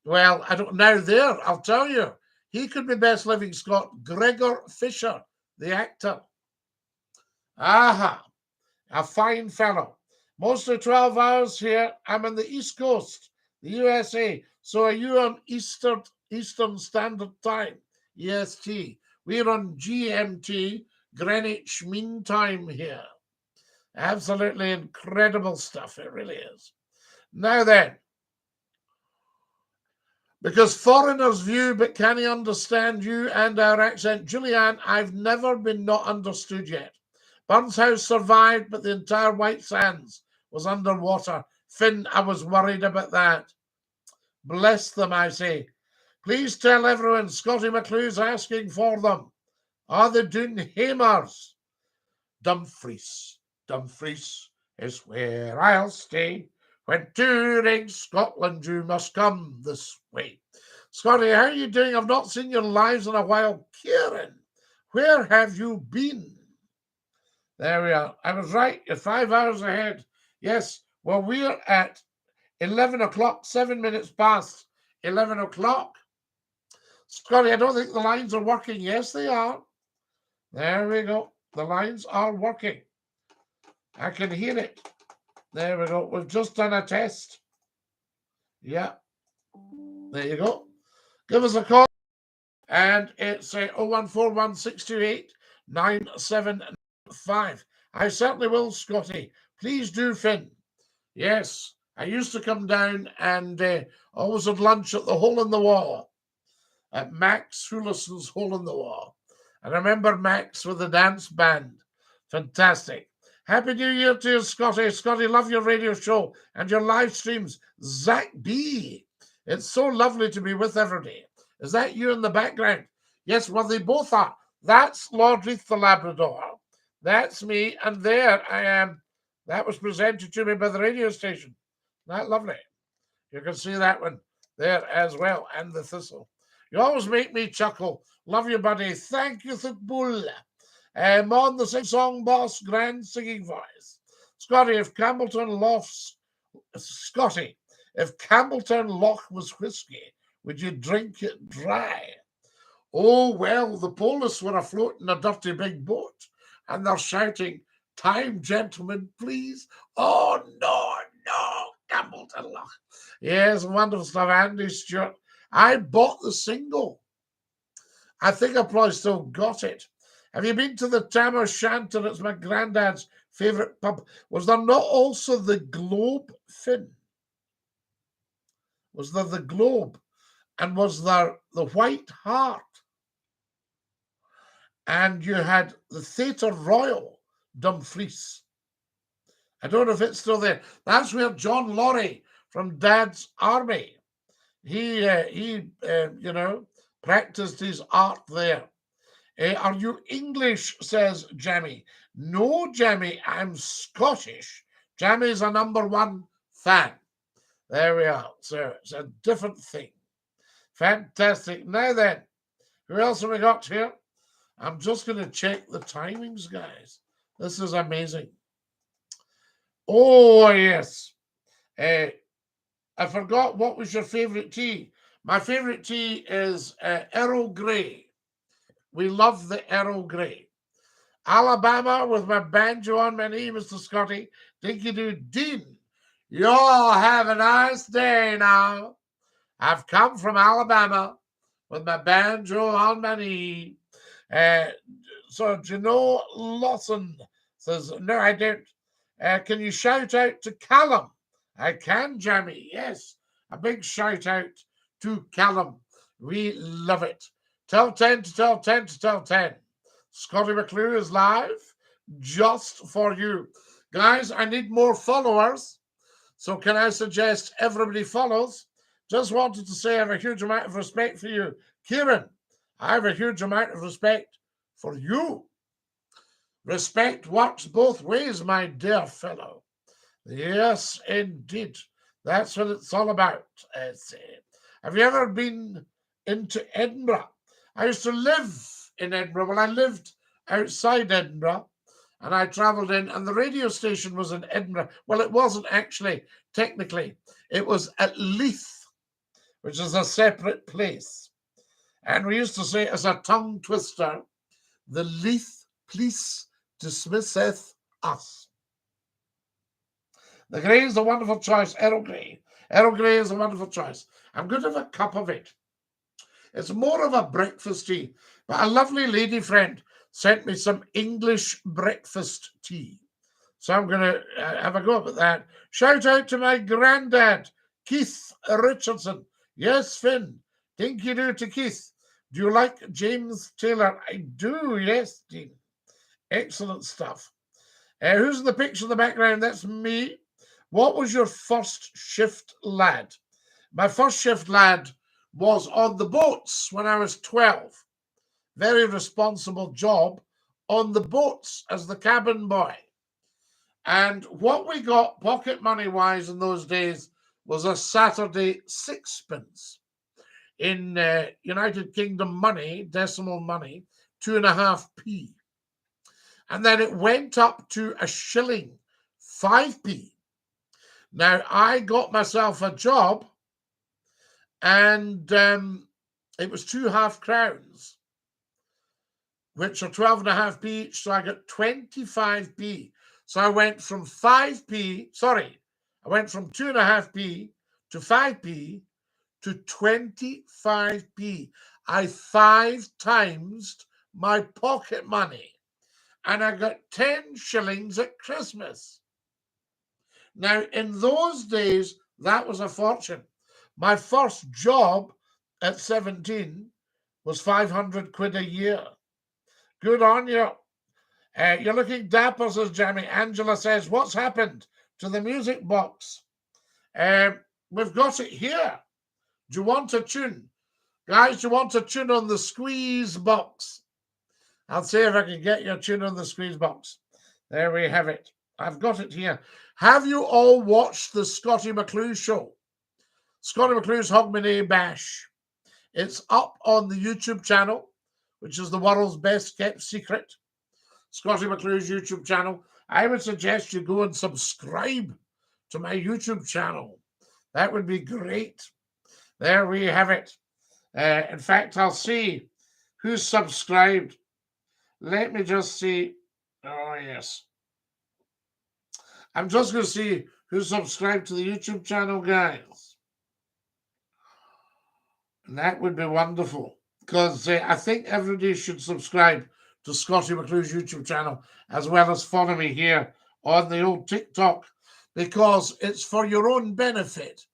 Well, I don't know there. I'll tell you. He could be best living Scot. Gregor Fisher, the actor. Aha, a fine fellow. Mostly 12 hours here. I'm on the East Coast, the USA. So are you on Eastern Standard Time, EST? We're on GMT, Greenwich Mean Time here. Absolutely incredible stuff. It really is. Now then, because foreigners view, but can he understand you and our accent? Julianne, I've never been not understood yet. Burns' house survived, but the entire White Sands was underwater. Finn, I was worried about that. Bless them, I say. Please tell everyone Scotty McClue's asking for them. Are they doing hammers? Dumfries, Dumfries is where I'll stay. When touring Scotland, you must come this way. Scotty, how are you doing? I've not seen your lives in a while. Kieran, where have you been? There we are. I was right. You're 5 hours ahead. Yes. Well, we're at 11 o'clock, 7 minutes past 11 o'clock. Scotty, I don't think the lines are working. Yes, they are. There we go. The lines are working. I can hear it. There we go. We've just done a test. Yeah. There you go. Give us a call. And it's 01416289795. I certainly will, Scotty. Please do, Finn. Yes. I used to come down and always had lunch at the Hole in the Wall, at Max Hulison's Hole in the Wall. I remember Max with the dance band. Fantastic. Happy New Year to you, Scotty. Scotty, love your radio show and your live streams. Zach B. It's so lovely to be with everybody. Is that you in the background? Yes, well, they both are. That's Lord Reith the Labrador. That's me. And there I am. That was presented to me by the radio station. Isn't that lovely? You can see that one there as well. And the thistle. You always make me chuckle. Love you, buddy. Thank you, Thukbul. I'm on the sing song boss, grand singing voice. Scotty, if Campbelltown Loch was whiskey, would you drink it dry? Oh, well, the police were afloat in a dirty big boat, and they're shouting, time, gentlemen, please. Oh, no, Campbelltown Loch. Yes, wonderful stuff, Andy Stewart. I bought the single. I think I probably still got it. Have you been to the Tam O'Shanter? It's my granddad's favourite pub. Was there not also the Globe, Finn? Was there the Globe? And was there the White Hart? And you had the Theatre Royal, Dumfries. I don't know if it's still there. That's where John Laurie from Dad's Army, he practiced his art there. Are you English, says Jamie. No, Jamie, I'm Scottish. Jamie's a #1 fan. There we are. So it's a different thing. Fantastic. Now then, who else have we got here? I'm just going to check the timings, guys. This is amazing. Oh, yes. I forgot, what was your favourite tea? My favourite tea is Earl Grey. We love the Earl Grey. Alabama with my banjo on my knee, Mr. Scotty. Dinky-Doo Dean. You all have a nice day now. I've come from Alabama with my banjo on my knee. So Janot Lawson says, no, I don't. Can you shout out to Callum? I can, Jamie. Yes, a big shout out to Callum. We love it. Tell 10 to tell 10 to tell 10. Scottie McClue is live just for you. Guys, I need more followers. So can I suggest everybody follows? Just wanted to say I have a huge amount of respect for you. Kieran, I have a huge amount of respect for you. Respect works both ways, my dear fellow. Yes, indeed. That's what it's all about. Have you ever been into Edinburgh? I used to live in Edinburgh. Well, I lived outside Edinburgh, and I travelled in, and the radio station was in Edinburgh. Well, it wasn't actually, technically. It was at Leith, which is a separate place. And we used to say, as a tongue twister, the Leith police dismisseth us. The Grey is a wonderful choice, Earl Grey. Earl Grey is a wonderful choice. I'm going to have a cup of it. It's more of a breakfast tea, but a lovely lady friend sent me some English breakfast tea. So I'm going to have a go at that. Shout out to my granddad, Keith Richardson. Yes, Finn. Dinky-Doo to Keith. Do you like James Taylor? I do, yes, Dean. Excellent stuff. Who's in the picture in the background? That's me. What was your first shift, lad? My first shift, lad, was on the boats when I was 12. very responsible job on the boats as the cabin boy. And what we got pocket money wise in those days was a Saturday sixpence. In United Kingdom money, decimal money, 2.5p. And then it went up to a shilling, 5p. Now, I got myself a job and it was 2 half-crowns, which are 12.5p each, so I got 25p. So I went from 5p, sorry, I went from 2.5p to 5p to 25p. I 5 times my pocket money, and I got 10 shillings at Christmas. Now, in those days, that was a fortune. My first job at 17 was 500 quid a year. Good on you. You're looking dapper, says Jamie. Angela says, what's happened to the music box? We've got it here. Do you want a tune? Guys, do you want a tune on the squeeze box? I'll see if I can get you a tune on the squeeze box. There we have it. I've got it here. Have you all watched the Scottie McClue show? Scottie McClue's Hogmanay Bash. It's up on the YouTube channel, which is the world's best kept secret. Scottie McClue's YouTube channel. I would suggest you go and subscribe to my YouTube channel. That would be great. There we have it. In fact, I'll see who's subscribed. Let me just see. Oh, yes. I'm just going to see who's subscribed to the YouTube channel, guys. And that would be wonderful, because I think everybody should subscribe to Scottie McClue's YouTube channel, as well as follow me here on the old TikTok, because it's for your own benefit.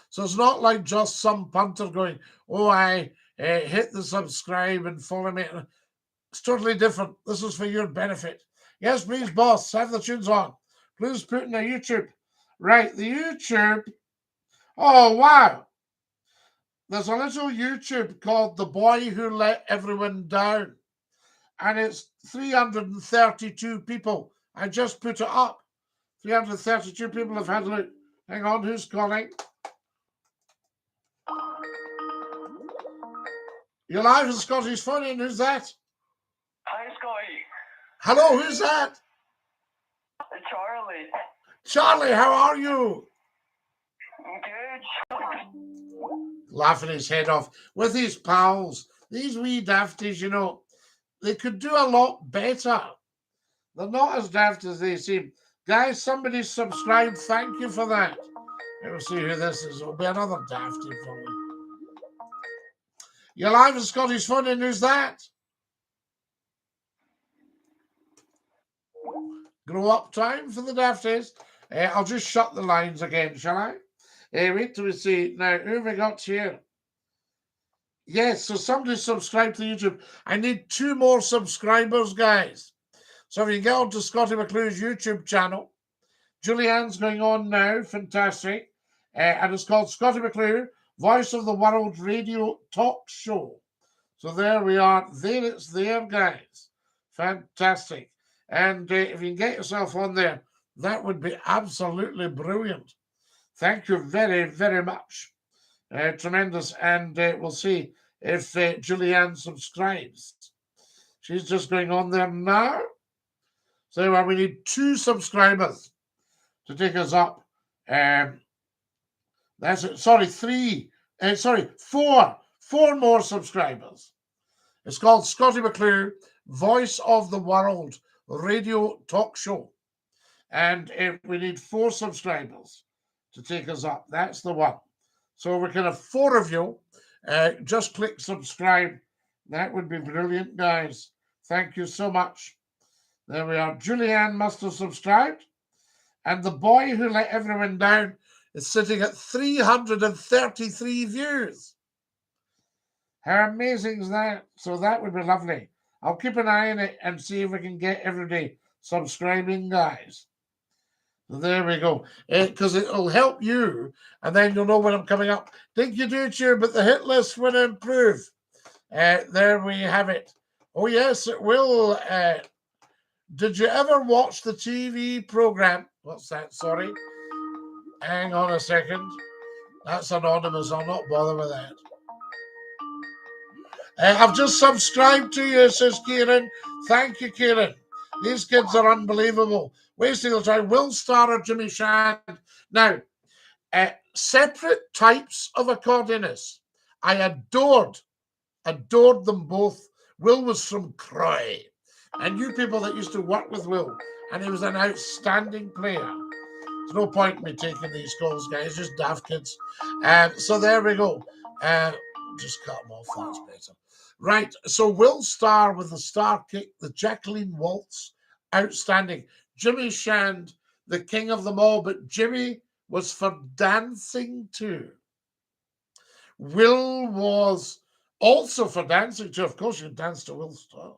So it's not like just some punter going, oh, I hit the subscribe and follow me. It's totally different. This is for your benefit. Yes, please, boss, have the tunes on. Please put in the YouTube. Right, the YouTube. Oh, wow. There's a little YouTube called The Boy Who Let Everyone Down. And it's 332 people. I just put it up. 332 people have had a look. Hang on, who's calling? You're live in Scottie's Funny, and who's that? Hi, Scottie. Hello, who's that? Charlie. Charlie, how are you? Good. Laughing his head off with his pals. These wee dafties, you know, they could do a lot better. They're not as daft as they seem. Guys, somebody subscribed. Thank you for that. Let me see who this is. It'll be another dafty for me. You're live in Scottie's Funny, and who's that? Grow up time for the dafties. I'll just shut the lines again, shall I? Wait till we see. Now, who have we got here? Yes, so somebody subscribe to YouTube. I need 2 more subscribers, guys. So if you get onto Scottie McClue's YouTube channel, Julianne's going on now. Fantastic. And it's called Scottie McClue, Voice of the World Radio Talk Show. So there we are. There it's there, guys. Fantastic. And if you can get yourself on there, that would be absolutely brilliant. Thank you very, very much. Tremendous. And we'll see if Julianne subscribes. She's just going on there now. So we need 2 subscribers to take us up. That's it. Sorry, 3. Sorry, 4. 4 more subscribers. It's called Scottie McClue, Voice of the World Radio Talk Show. And we need 4 subscribers to take us up. That's the one. So we can have 4 of you. Just click subscribe. That would be brilliant, guys. Thank you so much. There we are. Julianne must have subscribed. And The Boy Who Let Everyone Down is sitting at 333 views. How amazing is that? So that would be lovely. I'll keep an eye on it and see if we can get everybody subscribing, guys. So there we go. Because it'll help you, and then you'll know when I'm coming up. DINKY-DOO, but the hit list will improve. There we have it. Oh, yes, it will. Did you ever watch the TV program? What's that? Sorry. Hang on a second. That's anonymous. I'll not bother with that. I've just subscribed to you, says Kieran. Thank you, Kieran. These kids are unbelievable. Wasting the time. Will Star or Jimmy Shand. Now, separate types of accordionists. I adored them both. Will was from Croy. And you people that used to work with Will, and he was an outstanding player. There's no point in me taking these calls, guys. Just daft kids. So there we go. Just cut them off. That's better. Right. So Will Star with the star kick, the Jacqueline Waltz, outstanding. Jimmy Shand, the king of them all, but Jimmy was for dancing too. Will was also for dancing too. Of course, you dance to Will Star.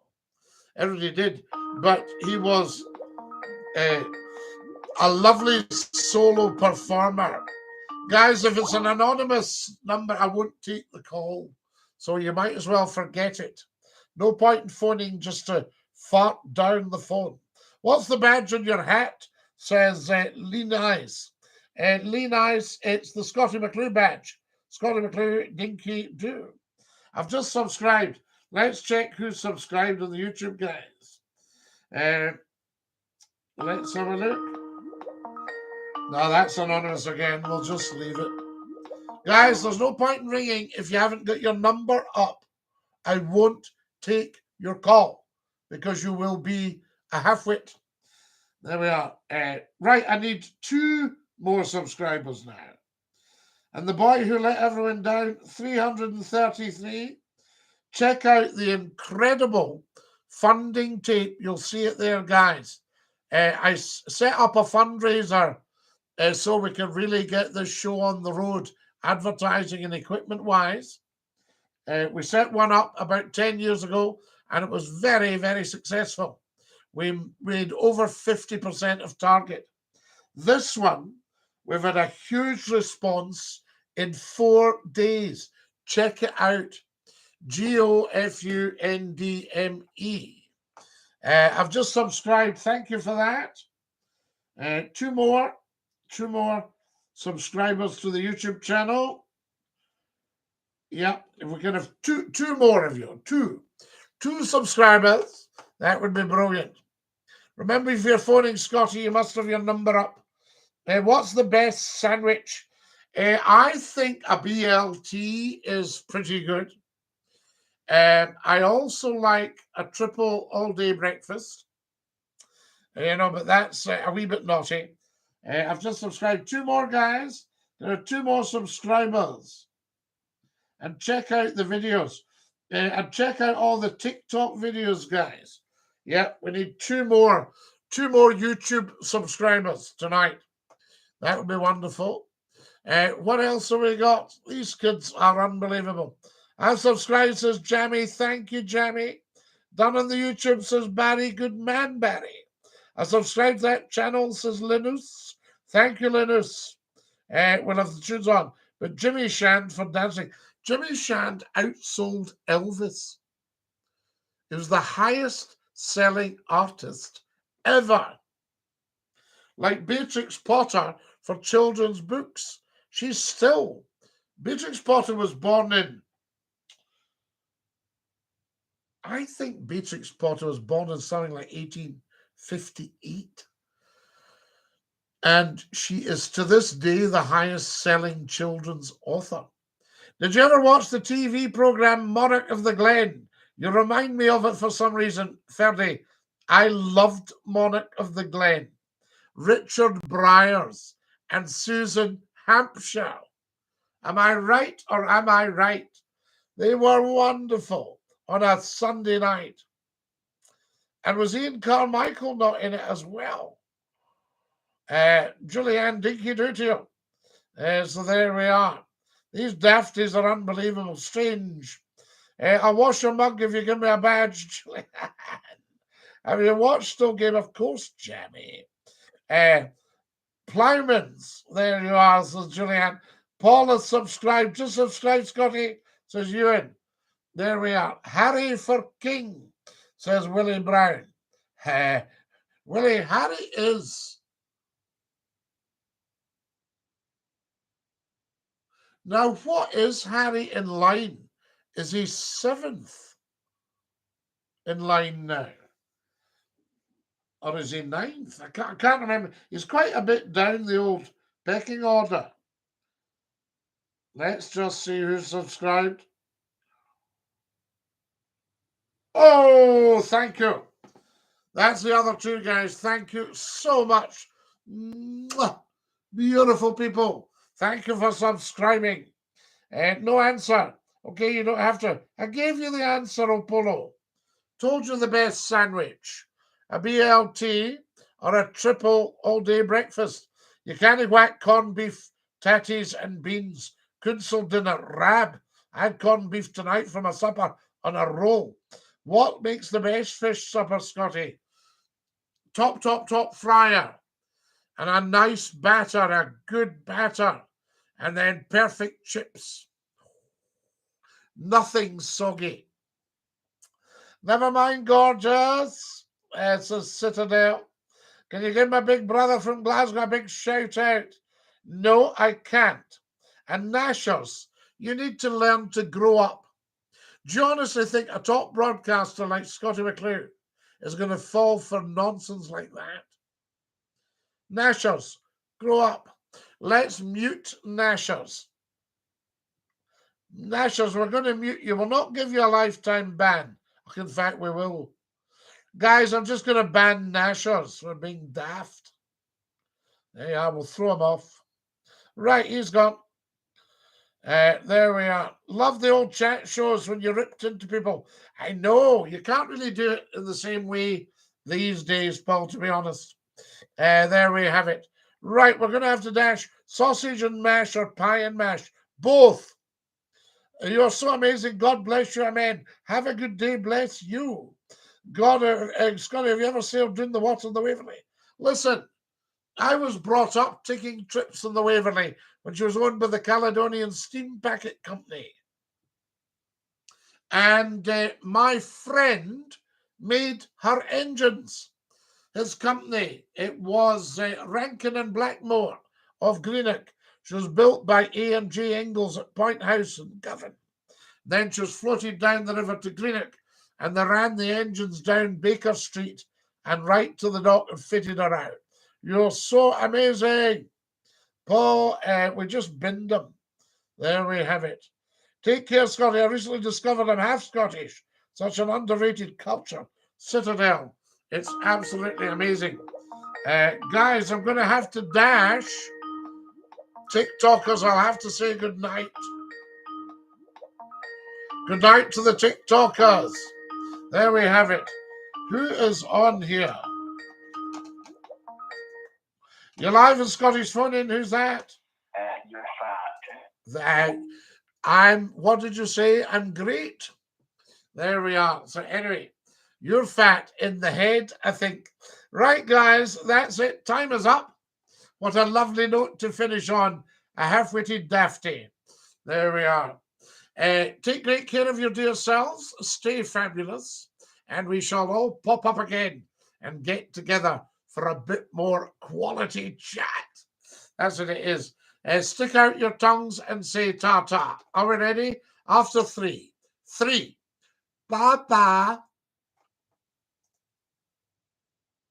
Everybody did, but he was a lovely solo performer. Guys, if it's an anonymous number, I won't take the call. So you might as well forget it. No point in phoning just to fart down the phone. What's the badge on your hat? Says Lee Nice. Lee Nice, it's the Scottie McClue badge. Scottie McClue, DINKY-DOO. I've just subscribed. Let's check who's subscribed on the YouTube, guys. Let's have a look. No, that's anonymous again. We'll just leave it. Guys, there's no point in ringing if you haven't got your number up. I won't take your call because you will be a half-wit. There we are. Right, I need 2 more subscribers now. And the boy who let everyone down, 333. Check out the incredible funding tape. You'll see it there, guys. I set up a fundraiser so we can really get this show on the road, advertising and equipment-wise. We set one up about 10 years ago, and it was very, very successful. We made over 50% of target. This one, we've had a huge response in 4 days. Check it out. GOFUNDME. I've just subscribed. Thank you for that. 2 more subscribers to the YouTube channel. Yeah, if we can have two more of you, two subscribers, that would be brilliant. Remember, if you're phoning Scottie, you must have your number up. What's the best sandwich? I think a BLT is pretty good. I also like a triple all-day breakfast. But that's a wee bit naughty. I've just subscribed 2 more, guys. There are 2 more subscribers. And check out the videos. And check out all the TikTok videos, guys. Yeah, we need 2 more YouTube subscribers tonight. That would be wonderful. What else have we got? These kids are unbelievable. I subscribe, says Jamie. Thank you, Jamie. Done on the YouTube, says Barry. Good man, Barry. I subscribe to that channel, says Linus. Thank you, Linus. We'll have the tunes on. But Jimmy Shand for dancing. Jimmy Shand outsold Elvis. He was the highest selling artist ever. Like Beatrix Potter for children's books. Beatrix Potter was born in, I think Beatrix Potter was born in something like 1858. And she is to this day the highest selling children's author. Did you ever watch the TV program Monarch of the Glen? You remind me of it for some reason, Ferdy. I loved Monarch of the Glen. Richard Bryars and Susan Hampshire. Am I right or am I right? They were wonderful on a Sunday night. And was Ian Carmichael not in it as well? Julianne, DINKY-DOO to you. So there we are. These dafties are unbelievable. Strange. I'll wash your mug if you give me a badge, Julianne. Have you watched Still Game? Of course, Jamie. Plowmans. There you are, says Julianne. Paul has subscribed. Just subscribe, Scottie, says Ewan. There we are. Harry for King. says Willie Brown. Willie, Harry is. Now, what is Harry in line? Is he 7th in line now? Or is he 9th? I can't remember. He's quite a bit down the old pecking order. Let's just see who's subscribed. Oh, thank you. That's the other two guys. Thank you so much. Mwah. Beautiful people. Thank you for subscribing. No answer. Okay, you don't have to. I gave you the answer, Opolo. Told you the best sandwich. A BLT or a triple all-day breakfast. You can't whack corned beef, tatties and beans. Kunsel dinner, rab. I had corned beef tonight for my supper on a roll. What makes the best fish supper, Scotty? Top fryer. And a nice batter, a good batter. And then perfect chips. Nothing soggy. Never mind, gorgeous. It's a Citadel. Can you give my big brother from Glasgow a big shout out? No, I can't. And Nashers, you need to learn to grow up. Do you honestly think a top broadcaster like Scottie McClue is going to fall for nonsense like that? Nashers, grow up. Let's mute Nashers. Nashers, we're going to mute you. We'll not give you a lifetime ban. In fact, we will. Guys, I'm just going to ban Nashers for being daft. There you are. We'll throw him off. Right, he's gone. There we are. Love the old chat shows when you ripped into people. I know. You can't really do it in the same way these days, Paul, to be honest. There we have it. Right, we're going to have to dash sausage and mash or pie and mash. Both. You're so amazing. God bless you, amen. Have a good day. Bless you. God, Scotty, have you ever sailed down the water in the Waverley? Listen, I was brought up taking trips on the Waverley when she was owned by the Caledonian Steam Packet Company. And my friend made her engines. His company, it was Rankin and Blackmore of Greenock. She was built by A&J Ingalls at Point House in Govan. Then she was floated down the river to Greenock, and they ran the engines down Baker Street and right to the dock and fitted her out. You're so amazing. Paul, we just binned them. There we have it. Take care, Scotty. I recently discovered I'm half Scottish. Such an underrated culture. Citadel. It's absolutely amazing. Guys, I'm going to have to dash. TikTokers, I'll have to say good night. Good night to the TikTokers. There we have it. Who is on here? You're live in Scottish Phone In. Who's that? You're fat. What did you say? I'm great. There we are. So anyway, you're fat in the head, I think. Right, guys, that's it. Time is up. What a lovely note to finish on. A half-witted dafty. There we are. Take great care of your dear selves. Stay fabulous. And we shall all pop up again and get together for a bit more quality chat. That's what it is. Stick out your tongues and say ta-ta. Are we ready? After 3. 3. Bye-bye.